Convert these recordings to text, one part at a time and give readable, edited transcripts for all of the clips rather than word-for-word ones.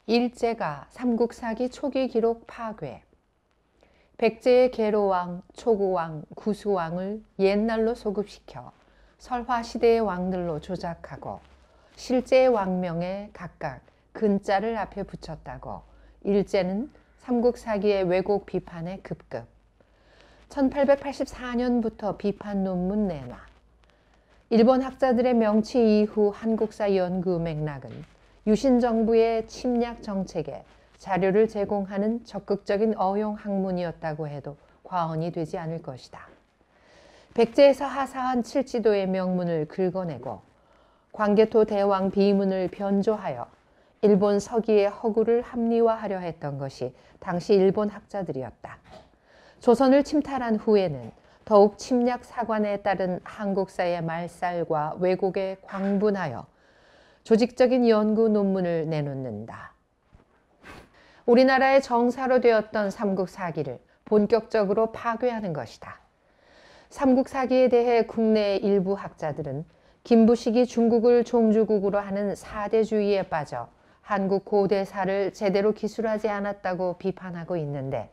일제가 삼국사기 초기 기록 파괴. 백제의 계로왕, 초구왕, 구수왕을 옛날로 소급시켜 설화시대의 왕들로 조작하고 실제의 왕명에 각각 근자를 앞에 붙였다고 일제는 삼국사기의 왜곡 비판에 급급. 1884년부터 비판 논문 내놔. 일본 학자들의 명치 이후 한국사 연구 맥락은 유신 정부의 침략 정책에 자료를 제공하는 적극적인 어용 학문이었다고 해도 과언이 되지 않을 것이다. 백제에서 하사한 칠지도의 명문을 긁어내고 광개토 대왕 비문을 변조하여 일본 서기의 허구를 합리화하려 했던 것이 당시 일본 학자들이었다. 조선을 침탈한 후에는 더욱 침략 사관에 따른 한국사의 말살과 왜곡에 광분하여 조직적인 연구 논문을 내놓는다. 우리나라의 정사로 되었던 삼국사기를 본격적으로 파괴하는 것이다. 삼국사기에 대해 국내 일부 학자들은 김부식이 중국을 종주국으로 하는 사대주의에 빠져 한국 고대사를 제대로 기술하지 않았다고 비판하고 있는데,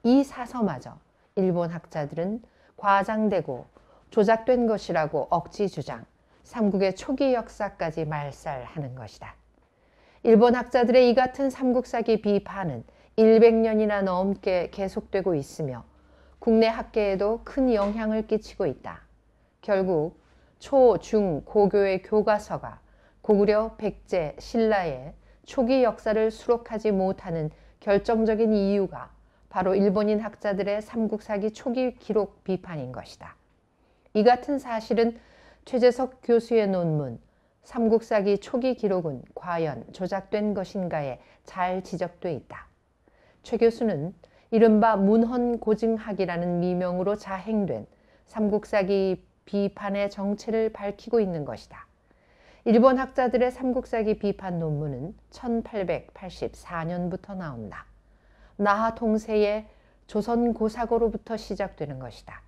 이 사서마저 일본 학자들은 과장되고 조작된 것이라고 억지 주장, 삼국의 초기 역사까지 말살하는 것이다. 일본 학자들의 이 같은 삼국사기 비판은 100년이나 넘게 계속되고 있으며 국내 학계에도 큰 영향을 끼치고 있다. 결국 초, 중, 고교의 교과서가 고구려, 백제, 신라의 초기 역사를 수록하지 못하는 결정적인 이유가 바로 일본인 학자들의 삼국사기 초기 기록 비판인 것이다. 이 같은 사실은 최재석 교수의 논문 삼국사기 초기 기록은 과연 조작된 것인가에 잘 지적돼 있다. 최 교수는 이른바 문헌고증학이라는 미명으로 자행된 삼국사기 비판의 정체를 밝히고 있는 것이다. 일본 학자들의 삼국사기 비판 논문은 1884년부터 나온다. 나하 통세의 조선고사고로부터 시작되는 것이다.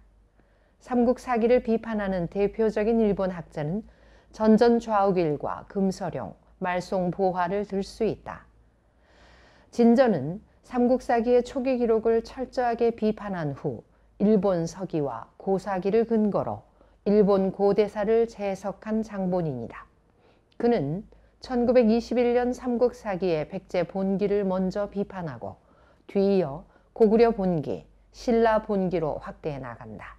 삼국사기를 비판하는 대표적인 일본 학자는 전전좌우길과 금서룡, 말송보화를 들 수 있다. 진전은 삼국사기의 초기 기록을 철저하게 비판한 후 일본 서기와 고사기를 근거로 일본 고대사를 재해석한 장본인이다. 그는 1921년 삼국사기의 백제 본기를 먼저 비판하고 뒤이어 고구려 본기, 신라 본기로 확대해 나간다.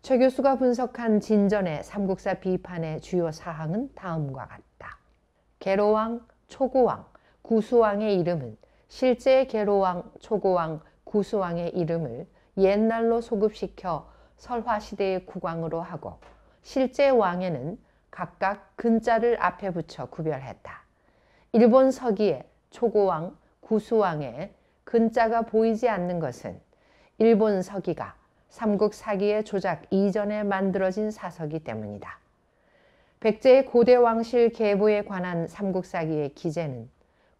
최 교수가 분석한 진전의 삼국사 비판의 주요 사항은 다음과 같다. 계로왕, 초구왕, 구수왕의 이름은 실제의 계로왕, 초구왕, 구수왕의 이름을 옛날로 소급시켜 설화시대의 국왕으로 하고 실제 왕에는 각각 근자를 앞에 붙여 구별했다. 일본 서기의 초구왕, 구수왕의 근자가 보이지 않는 것은 일본 서기가 삼국사기의 조작 이전에 만들어진 사서기 때문이다. 백제의 고대 왕실 계보에 관한 삼국사기의 기재는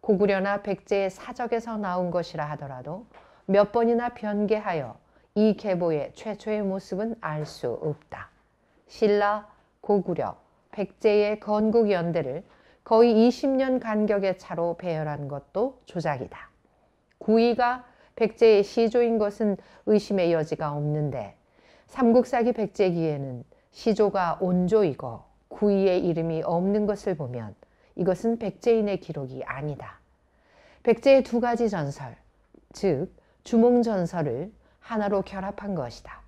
고구려나 백제의 사적에서 나온 것이라 하더라도 몇 번이나 변개하여 이 계보의 최초의 모습은 알 수 없다. 신라, 고구려, 백제의 건국연대를 거의 20년 간격의 차로 배열한 것도 조작이다. 구이가 백제의 시조인 것은 의심의 여지가 없는데 삼국사기 백제기에는 시조가 온조이고 구이의 이름이 없는 것을 보면 이것은 백제인의 기록이 아니다. 백제의 두 가지 전설, 즉 주몽전설을 하나로 결합한 것이다.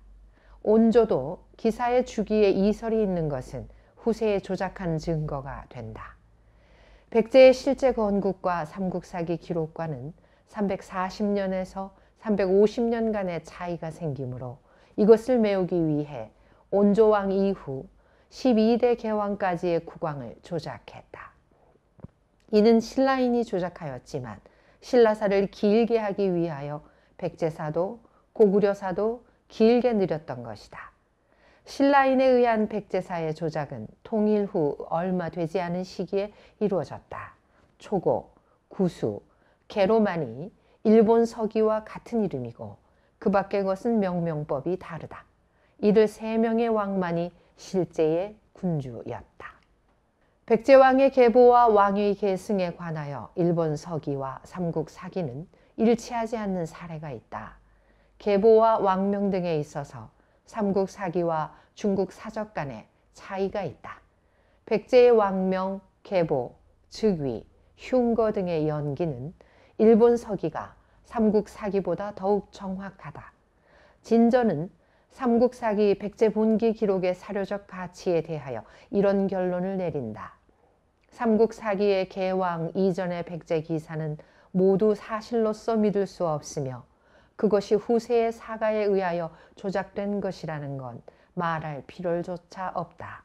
온조도 기사의 주기에 이설이 있는 것은 후세에 조작한 증거가 된다. 백제의 실제 건국과 삼국사기 기록과는 340년에서 350년간의 차이가 생기므로 이것을 메우기 위해 온조왕 이후 12대 개왕까지의 국왕을 조작했다. 이는 신라인이 조작하였지만 신라사를 길게 하기 위하여 백제사도 고구려사도 길게 느렸던 것이다. 신라인에 의한 백제사의 조작은 통일 후 얼마 되지 않은 시기에 이루어졌다. 초고, 구수, 계로만이 일본 서기와 같은 이름이고 그 밖의 것은 명명법이 다르다. 이들 3명의 왕만이 실제의 군주였다. 백제왕의 계보와 왕위 계승에 관하여 일본 서기와 삼국 사기는 일치하지 않는 사례가 있다. 계보와 왕명 등에 있어서 삼국 사기와 중국 사적 간에 차이가 있다. 백제의 왕명, 계보, 즉위, 흉거 등의 연기는 일본 서기가 삼국 사기보다 더욱 정확하다. 진전은 삼국 사기 백제 본기 기록의 사료적 가치에 대하여 이런 결론을 내린다. 삼국 사기의 계왕 이전의 백제 기사는 모두 사실로서 믿을 수 없으며 그것이 후세의 사가에 의하여 조작된 것이라는 건 말할 필요조차 없다.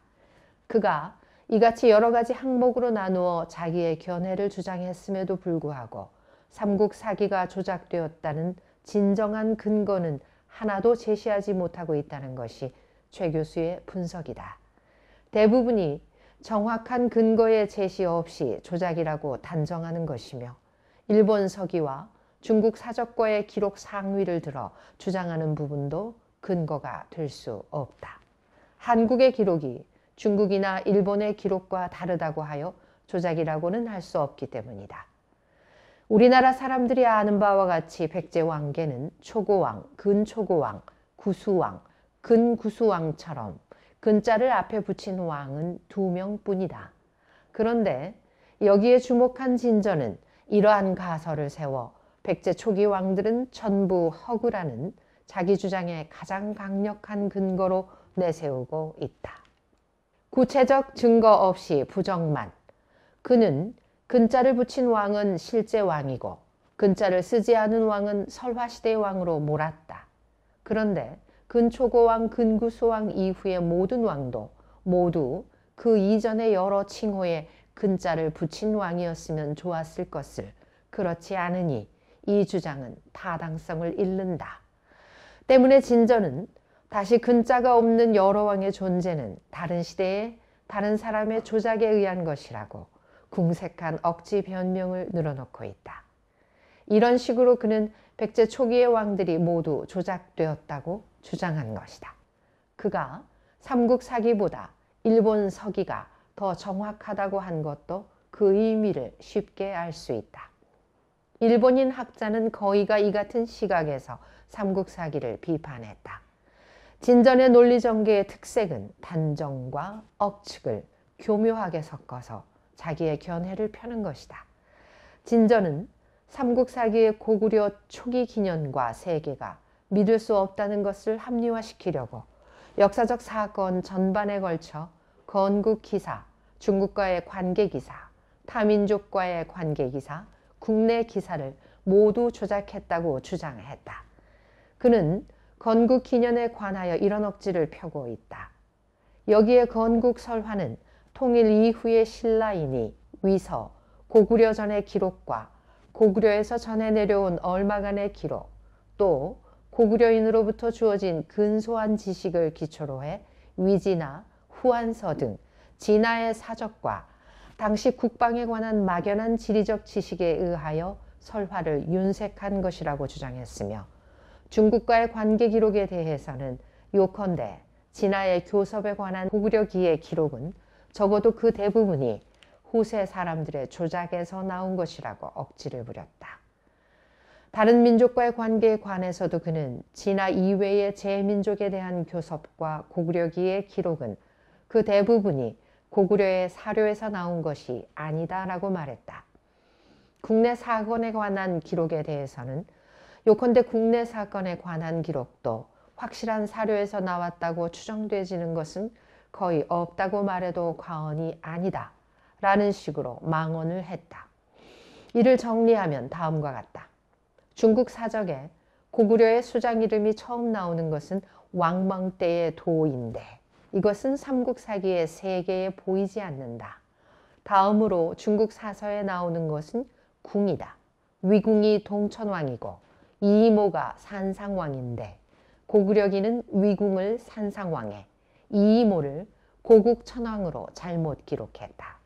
그가 이같이 여러 가지 항목으로 나누어 자기의 견해를 주장했음에도 불구하고 삼국 사기가 조작되었다는 진정한 근거는 하나도 제시하지 못하고 있다는 것이 최 교수의 분석이다. 대부분이 정확한 근거의 제시 없이 조작이라고 단정하는 것이며 일본 서기와 중국 사적과의 기록 상위를 들어 주장하는 부분도 근거가 될 수 없다. 한국의 기록이 중국이나 일본의 기록과 다르다고 하여 조작이라고는 할 수 없기 때문이다. 우리나라 사람들이 아는 바와 같이 백제 왕계는 초고왕, 근초고왕, 구수왕, 근구수왕처럼 근자를 앞에 붙인 왕은 2명뿐이다. 그런데 여기에 주목한 진전은 이러한 가설을 세워 백제 초기 왕들은 전부 허구라는 자기 주장의 가장 강력한 근거로 내세우고 있다. 구체적 증거 없이 부정만. 그는 근자를 붙인 왕은 실제 왕이고 근자를 쓰지 않은 왕은 설화시대의 왕으로 몰았다. 그런데 근초고왕, 근구수왕 이후의 모든 왕도 모두 그 이전의 여러 칭호에 근자를 붙인 왕이었으면 좋았을 것을 그렇지 않으니 이 주장은 타당성을 잃는다. 때문에 진전은 다시 근자가 없는 여러 왕의 존재는 다른 시대에 다른 사람의 조작에 의한 것이라고 궁색한 억지 변명을 늘어놓고 있다. 이런 식으로 그는 백제 초기의 왕들이 모두 조작되었다고 주장한 것이다. 그가 삼국 사기보다 일본 서기가 더 정확하다고 한 것도 그 의미를 쉽게 알 수 있다. 일본인 학자는 거의가 이 같은 시각에서 삼국 사기를 비판했다. 진전의 논리 전개의 특색은 단정과 억측을 교묘하게 섞어서 자기의 견해를 펴는 것이다. 진전은 삼국 사기의 고구려 초기 기년과 세계가 믿을 수 없다는 것을 합리화시키려고 역사적 사건 전반에 걸쳐 건국 기사, 중국과의 관계 기사, 타민족과의 관계 기사, 국내 기사를 모두 조작했다고 주장했다. 그는 건국 기년에 관하여 이런 억지를 펴고 있다. 여기에 건국 설화는 통일 이후의 신라인이 위서, 고구려 전의 기록과 고구려에서 전해 내려온 얼마간의 기록, 또 고구려인으로부터 주어진 근소한 지식을 기초로 해 위지나 후한서 등 진화의 사적과 당시 국방에 관한 막연한 지리적 지식에 의하여 설화를 윤색한 것이라고 주장했으며 중국과의 관계 기록에 대해서는 요컨대 진화의 교섭에 관한 고구려 기의 기록은 적어도 그 대부분이 후세 사람들의 조작에서 나온 것이라고 억지를 부렸다. 다른 민족과의 관계에 관해서도 그는 진화 이외의 제민족에 대한 교섭과 고구려 기의 기록은 그 대부분이 고구려의 사료에서 나온 것이 아니다라고 말했다. 국내 사건에 관한 기록에 대해서는 요컨대 국내 사건에 관한 기록도 확실한 사료에서 나왔다고 추정되지는 것은 거의 없다고 말해도 과언이 아니다 라는 식으로 망언을 했다. 이를 정리하면 다음과 같다. 중국 사적에 고구려의 수장 이름이 처음 나오는 것은 왕망 때의 도인데 이것은 삼국 사기의 세계에 보이지 않는다. 다음으로 중국 사서에 나오는 것은 궁이다. 위궁이 동천왕이고 이이모가 산상왕인데 고구려기는 위궁을 산상왕에 이이모를 고국천왕으로 잘못 기록했다.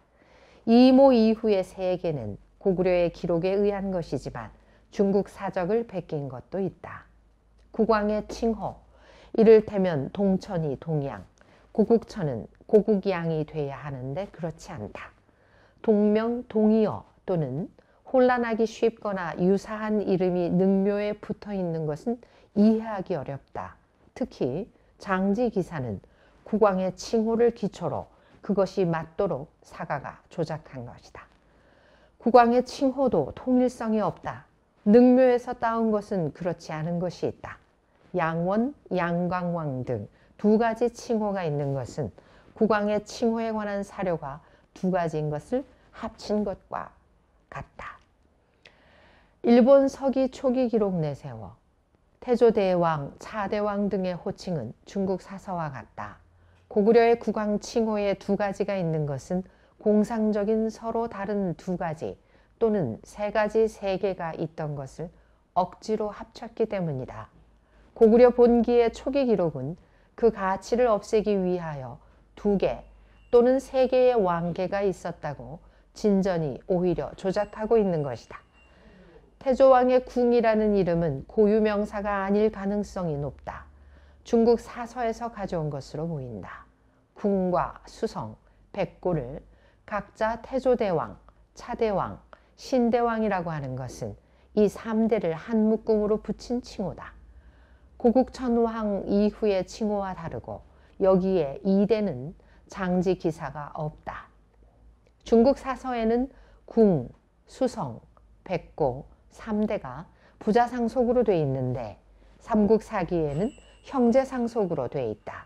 이이모 이후의 세계는 고구려의 기록에 의한 것이지만 중국 사적을 베낀 것도 있다. 국왕의 칭호, 이를테면 동천이 동양, 고국천은 고국양이 돼야 하는데 그렇지 않다. 동명, 동의어 또는 혼란하기 쉽거나 유사한 이름이 능묘에 붙어 있는 것은 이해하기 어렵다. 특히 장지기사는 국왕의 칭호를 기초로 그것이 맞도록 사가가 조작한 것이다. 국왕의 칭호도 통일성이 없다. 능묘에서 따온 것은 그렇지 않은 것이 있다. 양원, 양광왕 등 두 가지 칭호가 있는 것은 국왕의 칭호에 관한 사료가 두 가지인 것을 합친 것과 같다. 일본 서기 초기 기록 내세워 태조대왕, 차대왕 등의 호칭은 중국 사서와 같다. 고구려의 국왕 칭호에 두 가지가 있는 것은 공상적인 서로 다른 두 가지 또는 세 가지 세계가 있던 것을 억지로 합쳤기 때문이다. 고구려 본기의 초기 기록은 그 가치를 없애기 위하여 두 개 또는 세 개의 왕계가 있었다고 진전이 오히려 조작하고 있는 것이다. 태조왕의 궁이라는 이름은 고유명사가 아닐 가능성이 높다. 중국 사서에서 가져온 것으로 보인다. 궁과 수성, 백고를 각자 태조대왕, 차대왕, 신대왕이라고 하는 것은 이 3대를 한 묶음으로 붙인 칭호다. 고국천왕 이후의 칭호와 다르고 여기에 2대는 장지기사가 없다. 중국 사서에는 궁, 수성, 백고, 3대가 부자상속으로 돼 있는데 삼국사기에는 형제상속으로 돼 있다.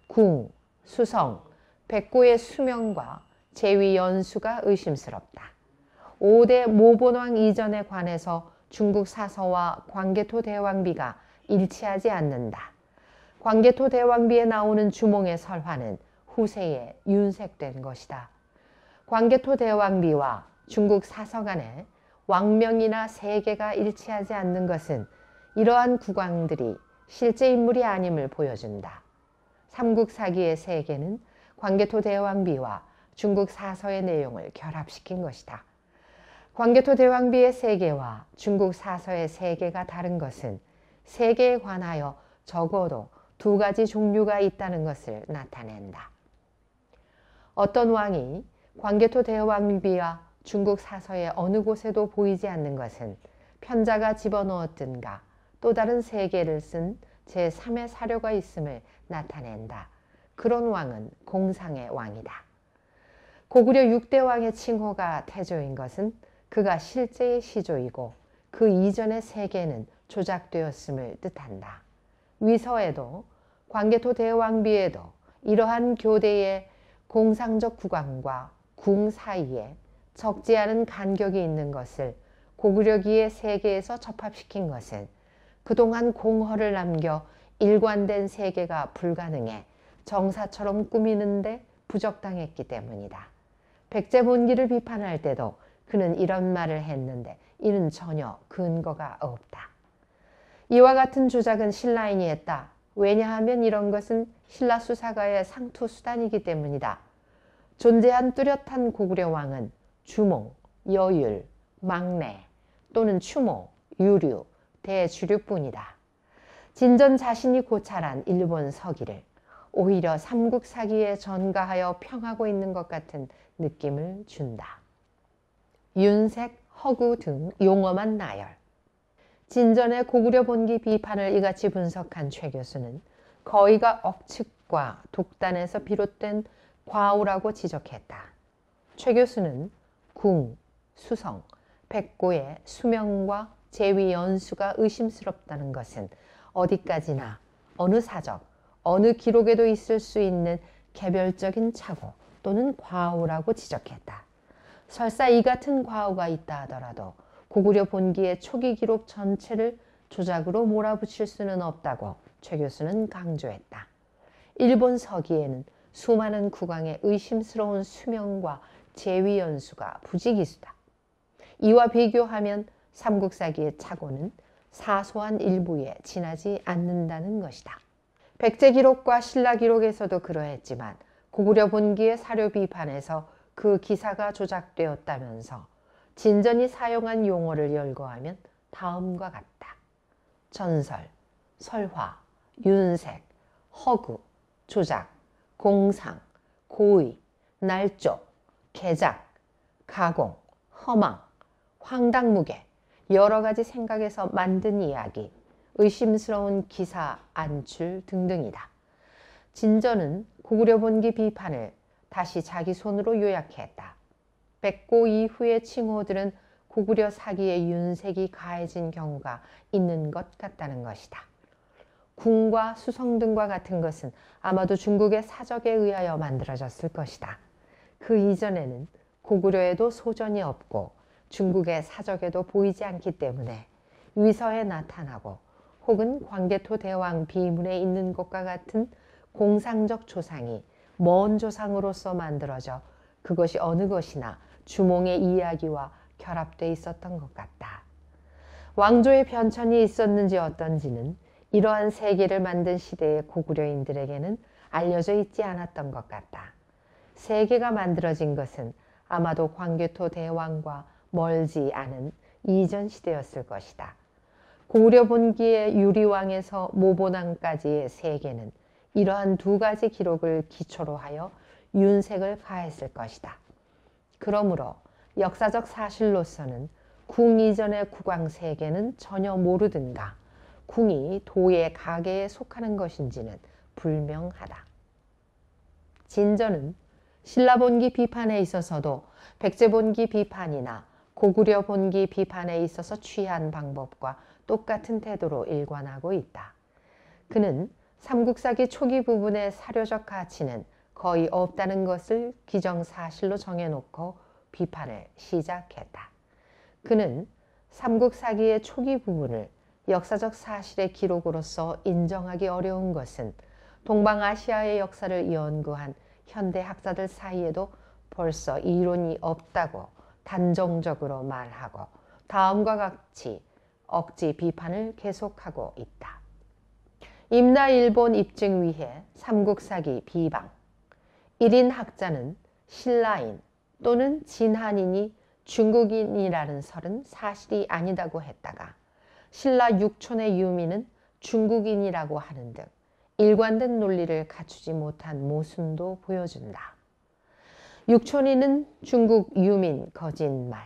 궁, 수성, 백고의 수명과 제위 연수가 의심스럽다. 5대 모본왕 이전에 관해서 중국 사서와 광개토 대왕비가 일치하지 않는다. 광개토 대왕비에 나오는 주몽의 설화는 후세에 윤색된 것이다. 광개토 대왕비와 중국 사서 간에 왕명이나 세계가 일치하지 않는 것은 이러한 국왕들이 실제 인물이 아님을 보여준다. 삼국사기의 세계는 광개토 대왕비와 중국 사서의 내용을 결합시킨 것이다. 광개토 대왕비의 세계와 중국 사서의 세계가 다른 것은 세계에 관하여 적어도 두 가지 종류가 있다는 것을 나타낸다. 어떤 왕이 광개토 대왕비와 중국 사서의 어느 곳에도 보이지 않는 것은 편자가 집어넣었든가 또 다른 세계를 쓴 제3의 사료가 있음을 나타낸다. 그런 왕은 공상의 왕이다. 고구려 6대 왕의 칭호가 태조인 것은 그가 실제의 시조이고 그 이전의 세계는 조작되었음을 뜻한다. 위서에도 광개토 대왕비에도 이러한 교대의 공상적 국왕과 궁 사이에 적지 않은 간격이 있는 것을 고구려기의 세계에서 접합시킨 것은 그동안 공허를 남겨 일관된 세계가 불가능해 정사처럼 꾸미는데 부적당했기 때문이다. 백제본기를 비판할 때도 그는 이런 말을 했는데 이는 전혀 근거가 없다. 이와 같은 주작은 신라인이 했다. 왜냐하면 이런 것은 신라 수사가의 상투 수단이기 때문이다. 존재한 뚜렷한 고구려 왕은 주몽, 여율, 막내 또는 추모, 유류, 대주류뿐이다. 진전 자신이 고찰한 일본 서기를 오히려 삼국사기에 전가하여 평하고 있는 것 같은 느낌을 준다. 윤색, 허구 등 용엄한 나열. 진전의 고구려 본기 비판을 이같이 분석한 최 교수는 거의가 억측과 독단에서 비롯된 과오라고 지적했다. 최 교수는 궁, 수성, 백고의 수명과 제위 연수가 의심스럽다는 것은 어디까지나 어느 사적, 어느 기록에도 있을 수 있는 개별적인 착오 또는 과오라고 지적했다. 설사 이 같은 과오가 있다 하더라도 고구려 본기의 초기 기록 전체를 조작으로 몰아붙일 수는 없다고 최 교수는 강조했다. 일본 서기에는 수많은 국왕의 의심스러운 수명과 제위 연수가 부지기수다. 이와 비교하면 삼국사기의 착오는 사소한 일부에 지나지 않는다는 것이다. 백제 기록과 신라 기록에서도 그러했지만 고구려 본기의 사료 비판에서 그 기사가 조작되었다면서 진전이 사용한 용어를 열거하면 다음과 같다. 전설, 설화, 윤색, 허구, 조작, 공상, 고의, 날조, 개작, 가공, 허망, 황당무계 여러 가지 생각에서 만든 이야기, 의심스러운 기사, 안출 등등이다. 진전은 고구려본기 비판을 다시 자기 손으로 요약했다. 백고 이후의 칭호들은 고구려 사기의 윤색이 가해진 경우가 있는 것 같다는 것이다. 궁과 수성 등과 같은 것은 아마도 중국의 사적에 의하여 만들어졌을 것이다. 그 이전에는 고구려에도 소전이 없고 중국의 사적에도 보이지 않기 때문에 위서에 나타나고 혹은 광개토 대왕 비문에 있는 것과 같은 공상적 조상이 먼 조상으로서 만들어져 그것이 어느 것이나 주몽의 이야기와 결합되어 있었던 것 같다. 왕조의 변천이 있었는지 어떤지는 이러한 세계를 만든 시대의 고구려인들에게는 알려져 있지 않았던 것 같다. 세계가 만들어진 것은 아마도 광개토 대왕과 멀지 않은 이전 시대였을 것이다. 고구려 본기의 유리왕에서 모본왕까지의 세계는 이러한 두 가지 기록을 기초로 하여 윤색을 가했을 것이다. 그러므로 역사적 사실로서는 궁 이전의 국왕 세계는 전혀 모르든가 궁이 도의 가계에 속하는 것인지는 불명하다. 진전은 신라 본기 비판에 있어서도 백제 본기 비판이나 고구려 본기 비판에 있어서 취한 방법과 똑같은 태도로 일관하고 있다. 그는 삼국사기 초기 부분의 사료적 가치는 거의 없다는 것을 기정사실로 정해놓고 비판을 시작했다. 그는 삼국사기의 초기 부분을 역사적 사실의 기록으로서 인정하기 어려운 것은 동방아시아의 역사를 연구한 현대 학자들 사이에도 벌써 이론이 없다고 단정적으로 말하고 다음과 같이 억지 비판을 계속하고 있다. 임나 일본 입증 위해 삼국사기 비방. 1인 학자는 신라인 또는 진한인이 중국인이라는 설은 사실이 아니다고 했다가 신라 육촌의 유민은 중국인이라고 하는 등 일관된 논리를 갖추지 못한 모순도 보여준다. 육촌인은 중국 유민 거짓말.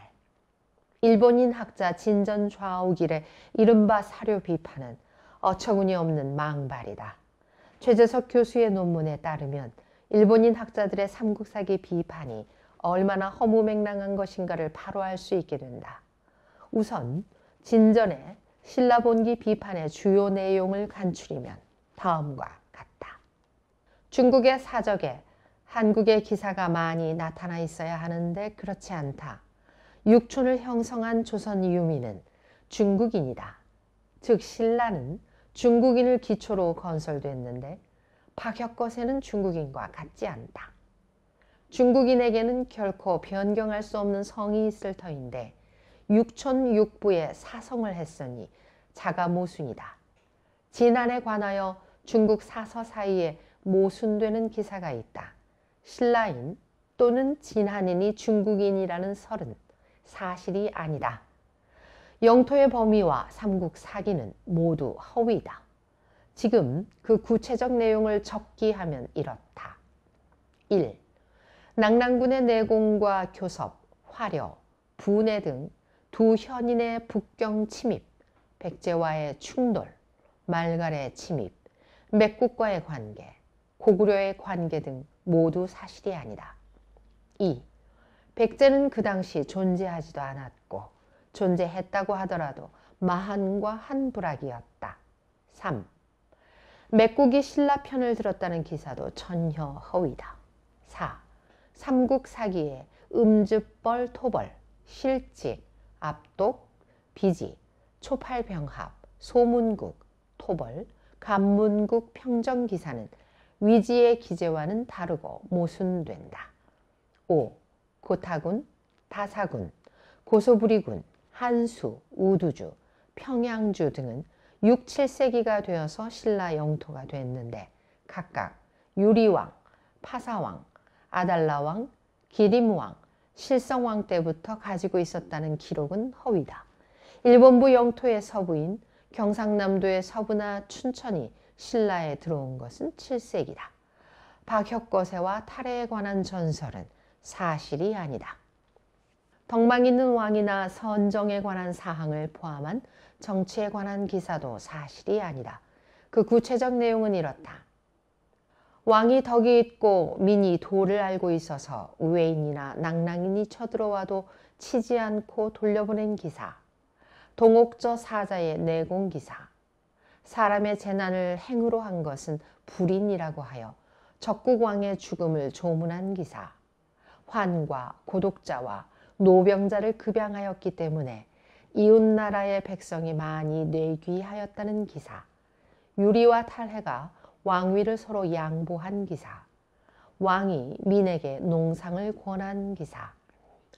일본인 학자 진전 좌우길의 이른바 사료 비판은 어처구니 없는 망발이다. 최재석 교수의 논문에 따르면 일본인 학자들의 삼국사기 비판이 얼마나 허무맹랑한 것인가를 바로 알 수 있게 된다. 우선 진전의 신라 본기 비판의 주요 내용을 간추리면 다음과 같다. 중국의 사적에 한국의 기사가 많이 나타나 있어야 하는데 그렇지 않다. 육촌을 형성한 조선 유민은 중국인이다. 즉 신라는 중국인을 기초로 건설됐는데 박혁거세는 중국인과 같지 않다. 중국인에게는 결코 변경할 수 없는 성이 있을 터인데 육촌 육부에 사성을 했으니 자가 모순이다. 진안에 관하여 중국 사서 사이에 모순되는 기사가 있다. 신라인 또는 진한인이 중국인이라는 설은 사실이 아니다. 영토의 범위와 삼국 사기는 모두 허위다. 지금 그 구체적 내용을 적기하면 이렇다. 1. 낙랑군의 내공과 교섭, 화려, 분해 등 두 현인의 북경 침입, 백제와의 충돌, 말갈의 침입, 맥국과의 관계, 고구려의 관계 등 모두 사실이 아니다. 2. 백제는 그 당시 존재하지도 않았고 존재했다고 하더라도 마한과 한부락이었다. 3. 맥국이 신라 편을 들었다는 기사도 전혀 허위다. 4. 삼국 사기에 음즙벌 토벌, 실직, 압독, 비지, 초팔병합, 소문국, 토벌, 간문국 평정기사는 위지의 기재와는 다르고 모순된다. 5. 고타군, 다사군, 고소부리군, 한수, 우두주, 평양주 등은 6, 7세기가 되어서 신라 영토가 됐는데 각각 유리왕, 파사왕, 아달라왕, 기림왕, 실성왕 때부터 가지고 있었다는 기록은 허위다. 일본부 영토의 서부인 경상남도의 서부나 춘천이 신라에 들어온 것은 7세기다. 박혁거세와 탈해에 관한 전설은 사실이 아니다. 덕망 있는 왕이나 선정에 관한 사항을 포함한 정치에 관한 기사도 사실이 아니다. 그 구체적 내용은 이렇다. 왕이 덕이 있고 민이 도를 알고 있어서 외인이나 낭랑인이 쳐들어와도 치지 않고 돌려보낸 기사. 동옥저 사자의 내공 기사. 사람의 재난을 행으로 한 것은 불인이라고 하여 적국왕의 죽음을 조문한 기사. 환과 고독자와 노병자를 급양하였기 때문에 이웃나라의 백성이 많이 뇌귀하였다는 기사. 유리와 탈해가 왕위를 서로 양보한 기사. 왕이 민에게 농상을 권한 기사.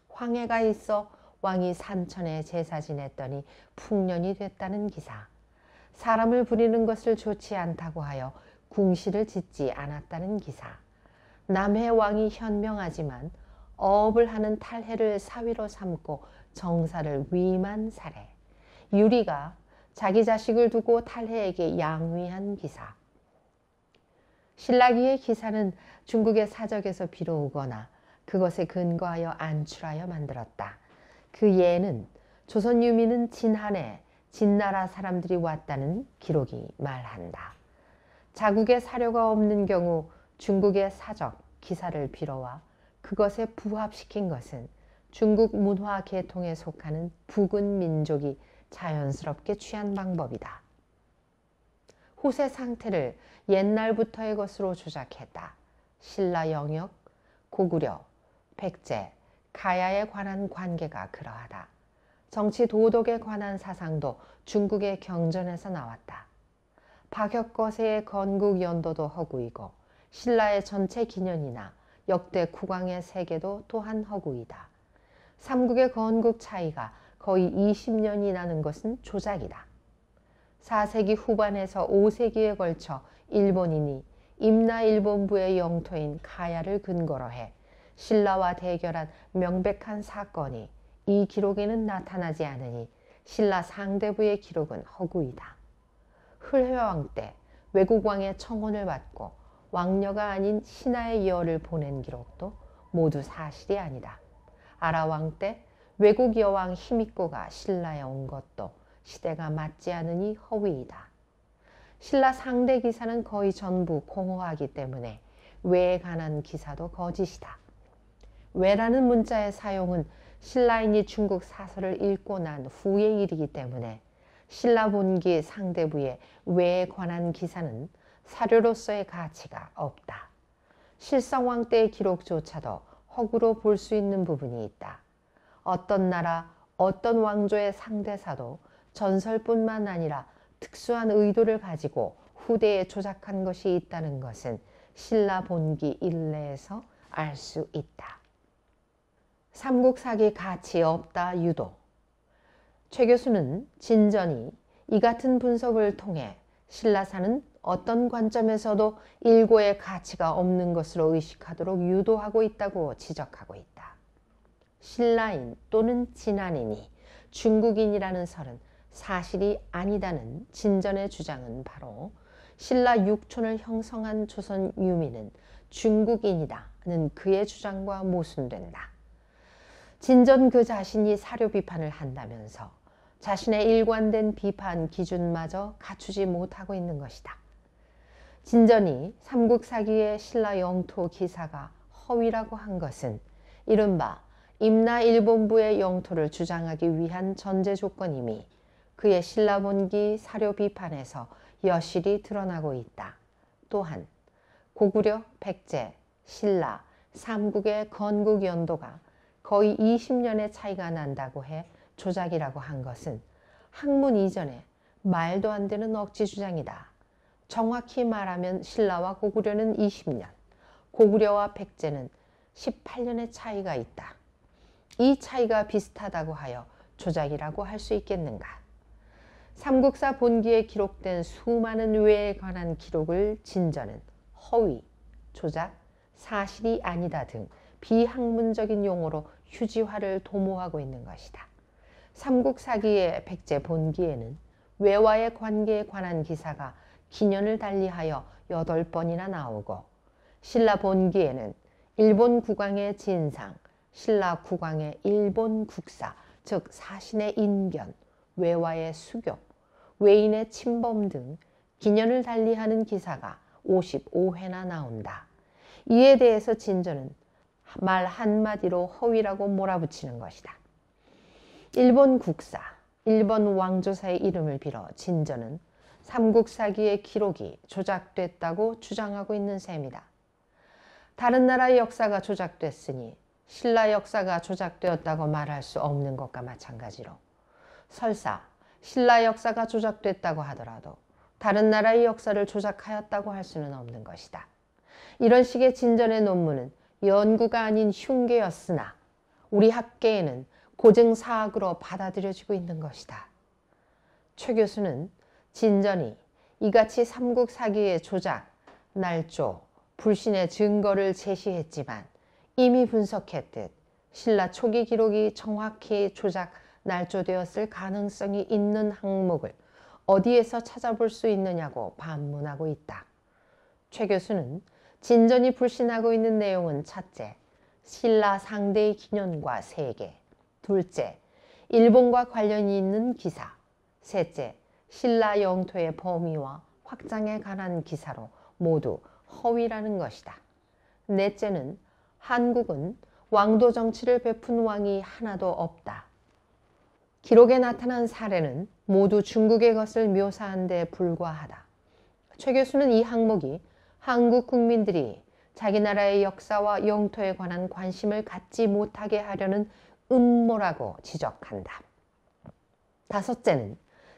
황해가 있어 왕이 산천에 제사 지냈더니 풍년이 됐다는 기사. 사람을 부리는 것을 좋지 않다고 하여 궁시를 짓지 않았다는 기사. 남해 왕이 현명하지만 어업을 하는 탈해를 사위로 삼고 정사를 위임한 사례. 유리가 자기 자식을 두고 탈해에게 양위한 기사. 신라기의 기사는 중국의 사적에서 비로오거나 그것에 근거하여 안출하여 만들었다. 그 예는 조선 유민은 진한에 진나라 사람들이 왔다는 기록이 말한다. 자국의 사료가 없는 경우 중국의 사적, 기사를 빌어와 그것에 부합시킨 것은 중국 문화 계통에 속하는 북은 민족이 자연스럽게 취한 방법이다. 후세 상태를 옛날부터의 것으로 조작했다. 신라 영역, 고구려, 백제, 가야에 관한 관계가 그러하다. 정치 도덕에 관한 사상도 중국의 경전에서 나왔다. 박혁거세의 건국 연도도 허구이고 신라의 전체 기년이나 역대 국왕의 세계도 또한 허구이다. 삼국의 건국 차이가 거의 20년이 나는 것은 조작이다. 4세기 후반에서 5세기에 걸쳐 일본인이 임나일본부의 영토인 가야를 근거로 해 신라와 대결한 명백한 사건이 이 기록에는 나타나지 않으니 신라 상대부의 기록은 허구이다. 흘회왕 때 외국왕의 청혼을 받고 왕녀가 아닌 신하의 여를 보낸 기록도 모두 사실이 아니다. 아라왕 때 외국 여왕 히미코가 신라에 온 것도 시대가 맞지 않으니 허위이다. 신라 상대 기사는 거의 전부 공허하기 때문에 외에 관한 기사도 거짓이다. 외라는 문자의 사용은 신라인이 중국 사설을 읽고 난 후의 일이기 때문에 신라 본기 상대부의 외에 관한 기사는 사료로서의 가치가 없다. 실성왕 때의 기록조차도 허구로 볼 수 있는 부분이 있다. 어떤 나라, 어떤 왕조의 상대사도 전설뿐만 아니라 특수한 의도를 가지고 후대에 조작한 것이 있다는 것은 신라 본기 일례에서 알 수 있다. 삼국사기 가치 없다 유도. 최 교수는 진전이 이 같은 분석을 통해 신라사는 어떤 관점에서도 일고의 가치가 없는 것으로 의식하도록 유도하고 있다고 지적하고 있다. 신라인 또는 진한인이 중국인이라는 설은 사실이 아니다는 진전의 주장은 바로 신라 육촌을 형성한 조선 유민은 중국인이다는 그의 주장과 모순된다. 진전 그 자신이 사료 비판을 한다면서 자신의 일관된 비판 기준마저 갖추지 못하고 있는 것이다. 진전이 삼국사기의 신라 영토 기사가 허위라고 한 것은 이른바 임나일본부의 영토를 주장하기 위한 전제 조건임이 그의 신라 본기 사료 비판에서 여실히 드러나고 있다. 또한 고구려, 백제, 신라, 삼국의 건국 연도가 거의 20년의 차이가 난다고 해 조작이라고 한 것은 학문 이전에 말도 안 되는 억지 주장이다. 정확히 말하면 신라와 고구려는 20년, 고구려와 백제는 18년의 차이가 있다. 이 차이가 비슷하다고 하여 조작이라고 할 수 있겠는가? 삼국사 본기에 기록된 수많은 외에 관한 기록을 진전은 허위, 조작, 사실이 아니다 등 비학문적인 용어로 휴지화를 도모하고 있는 것이다. 삼국사기의 백제 본기에는 외와의 관계에 관한 기사가 기년을 달리하여 8번이나 나오고 신라 본기에는 일본 국왕의 진상, 신라 국왕의 일본 국사, 즉 사신의 인변, 외와의 수교, 외인의 침범 등 기년을 달리하는 기사가 55회나 나온다. 이에 대해서 진전은 말 한마디로 허위라고 몰아붙이는 것이다. 일본 국사, 일본 왕조사의 이름을 빌어 진전은 삼국사기의 기록이 조작됐다고 주장하고 있는 셈이다. 다른 나라의 역사가 조작됐으니 신라 역사가 조작되었다고 말할 수 없는 것과 마찬가지로 설사 신라 역사가 조작됐다고 하더라도 다른 나라의 역사를 조작하였다고 할 수는 없는 것이다. 이런 식의 진전의 논문은 연구가 아닌 흉계였으나 우리 학계에는 고증사학으로 받아들여지고 있는 것이다. 최 교수는 진전이 이같이 삼국사기의 조작, 날조, 불신의 증거를 제시했지만 이미 분석했듯 신라 초기 기록이 정확히 조작, 날조되었을 가능성이 있는 항목을 어디에서 찾아볼 수 있느냐고 반문하고 있다. 최 교수는 진전이 불신하고 있는 내용은 첫째, 신라 상대의 기년과 세계, 둘째, 일본과 관련이 있는 기사, 셋째, 신라 영토의 범위와 확장에 관한 기사로 모두 허위라는 것이다. 넷째는 한국은 왕도 정치를 베푼 왕이 하나도 없다. 기록에 나타난 사례는 모두 중국의 것을 묘사한 데 불과하다. 최 교수는 이 항목이 한국 국민들이 자기 나라의 역사와 영토에 관한 관심을 갖지 못하게 하려는 음모라고 지적한다. 다섯째는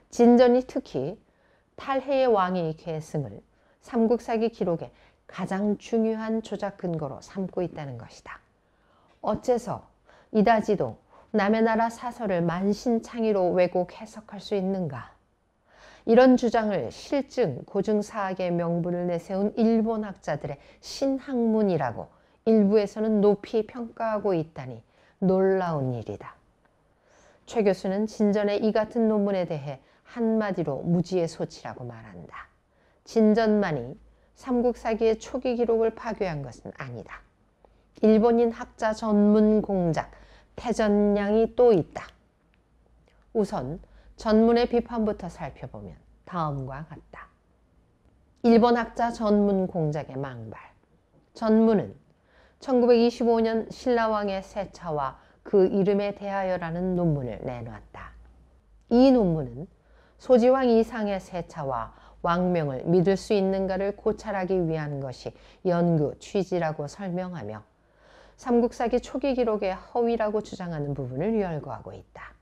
진전이 특히 탈해의 왕의 계승을 삼국사기 기록의 가장 중요한 조작 근거로 삼고 있다는 것이다. 어째서 이다지도 남의 나라 사설을 만신창이로 왜곡 해석할 수 있는가? 이런 주장을 실증, 고증사학의 명분을 내세운 일본 학자들의 신학문이라고 일부에서는 높이 평가하고 있다니 놀라운 일이다. 최 교수는 진전의 이 같은 논문에 대해 한마디로 무지의 소치라고 말한다. 진전만이 삼국사기의 초기 기록을 파괴한 것은 아니다. 일본인 학자 전문 공작 태전량이 또 있다. 우선 전문의 비판부터 살펴보면 다음과 같다. 일본 학자 전문 공작의 망발. 전문은 1925년 신라왕의 세차와 그 이름에 대하여라는 논문을 내놨다. 이 논문은 소지왕 이상의 세차와 왕명을 믿을 수 있는가를 고찰하기 위한 것이 연구 취지라고 설명하며 삼국사기 초기 기록의 허위라고 주장하는 부분을 열거하고 있다.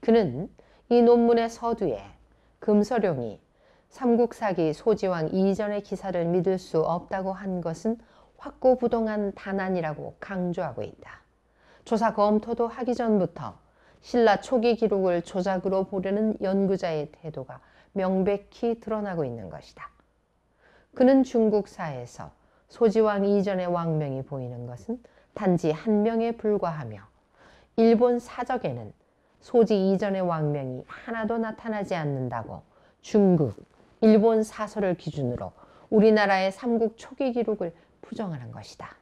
그는 이 논문의 서두에 금서룡이 삼국사기 소지왕 이전의 기사를 믿을 수 없다고 한 것은 확고부동한 단안이라고 강조하고 있다. 조사 검토도 하기 전부터 신라 초기 기록을 조작으로 보려는 연구자의 태도가 명백히 드러나고 있는 것이다. 그는 중국사에서 소지왕 이전의 왕명이 보이는 것은 단지 한 명에 불과하며 일본 사적에는 소지 이전의 왕명이 하나도 나타나지 않는다고 중국, 일본 사설을 기준으로 우리나라의 삼국 초기 기록을 부정하는 것이다.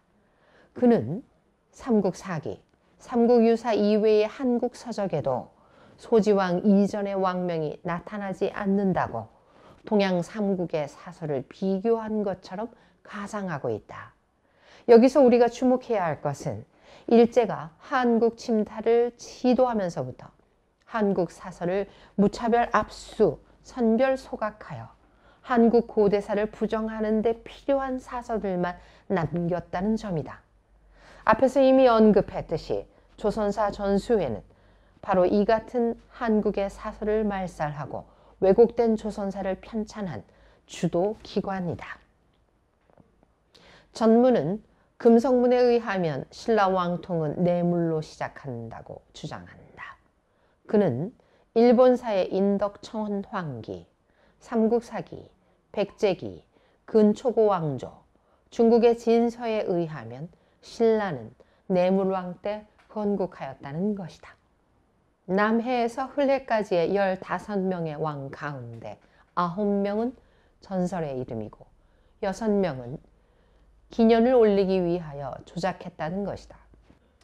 그는 삼국사기, 삼국유사 이외의 한국 서적에도 소지왕 이전의 왕명이 나타나지 않는다고 동양 삼국의 사설을 비교한 것처럼 가상하고 있다. 여기서 우리가 주목해야 할 것은 일제가 한국 침탈을 시도하면서부터 한국 사설을 무차별 압수, 선별 소각하여 한국 고대사를 부정하는 데 필요한 사설들만 남겼다는 점이다. 앞에서 이미 언급했듯이 조선사 전수회는 바로 이 같은 한국의 사설을 말살하고 왜곡된 조선사를 편찬한 주도 기관이다. 전문은 금성문에 의하면 신라 왕통은 뇌물로 시작한다고 주장한다. 그는 일본사의 인덕청원 황기, 삼국사기, 백제기, 근초고 왕조, 중국의 진서에 의하면 신라는 뇌물왕 때 건국하였다는 것이다. 남해에서 흘레까지의 15명의 왕 가운데 9명은 전설의 이름이고 6명은 기년을 올리기 위하여 조작했다는 것이다.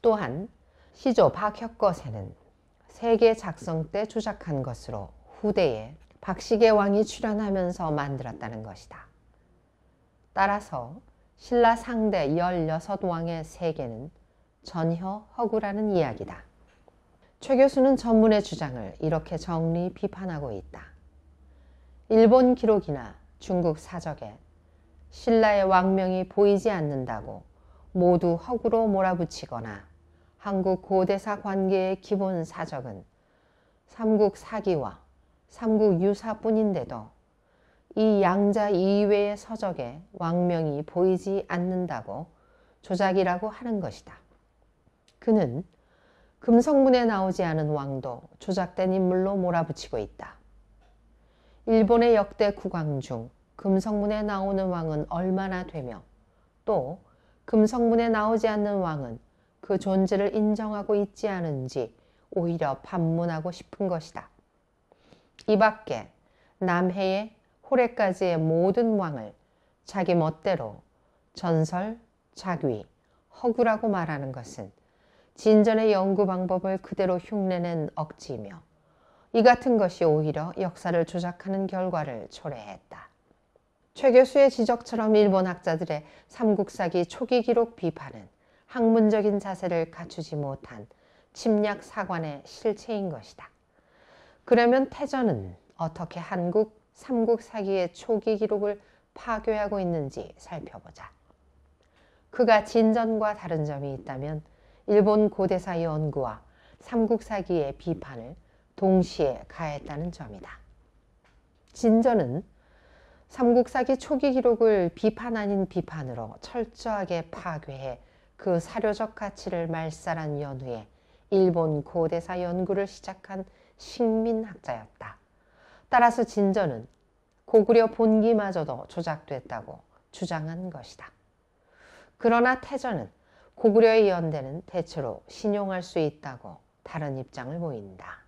또한 시조 박혁거세는 세계 작성 때 조작한 것으로 후대에 박식의 왕이 출연하면서 만들었다는 것이다. 따라서 신라 상대 16왕의 세계는 전혀 허구라는 이야기다. 최 교수는 전문의 주장을 이렇게 정리 비판하고 있다. 일본 기록이나 중국 사적에 신라의 왕명이 보이지 않는다고 모두 허구로 몰아붙이거나 한국 고대사 관계의 기본 사적은 삼국 사기와 삼국 유사뿐인데도 이 양자 이외의 서적에 왕명이 보이지 않는다고 조작이라고 하는 것이다. 그는 금성문에 나오지 않은 왕도 조작된 인물로 몰아붙이고 있다. 일본의 역대 국왕 중 금성문에 나오는 왕은 얼마나 되며 또 금성문에 나오지 않는 왕은 그 존재를 인정하고 있지 않은지 오히려 반문하고 싶은 것이다. 이 밖에 남해의 호래까지의 모든 왕을 자기 멋대로 전설, 작위, 허구라고 말하는 것은 진전의 연구 방법을 그대로 흉내낸 억지이며 이 같은 것이 오히려 역사를 조작하는 결과를 초래했다. 최 교수의 지적처럼 일본 학자들의 삼국사기 초기 기록 비판은 학문적인 자세를 갖추지 못한 침략 사관의 실체인 것이다. 그러면 태전은 어떻게 한국 삼국사기의 초기 기록을 파괴하고 있는지 살펴보자. 그가 진전과 다른 점이 있다면 일본 고대사 연구와 삼국사기의 비판을 동시에 가했다는 점이다. 진전은 삼국사기 초기 기록을 비판 아닌 비판으로 철저하게 파괴해 그 사료적 가치를 말살한 연후에 일본 고대사 연구를 시작한 식민학자였다. 따라서 진전은 고구려 본기마저도 조작됐다고 주장한 것이다. 그러나 태전은 고구려의 연대는 대체로 신용할 수 있다고 다른 입장을 보인다.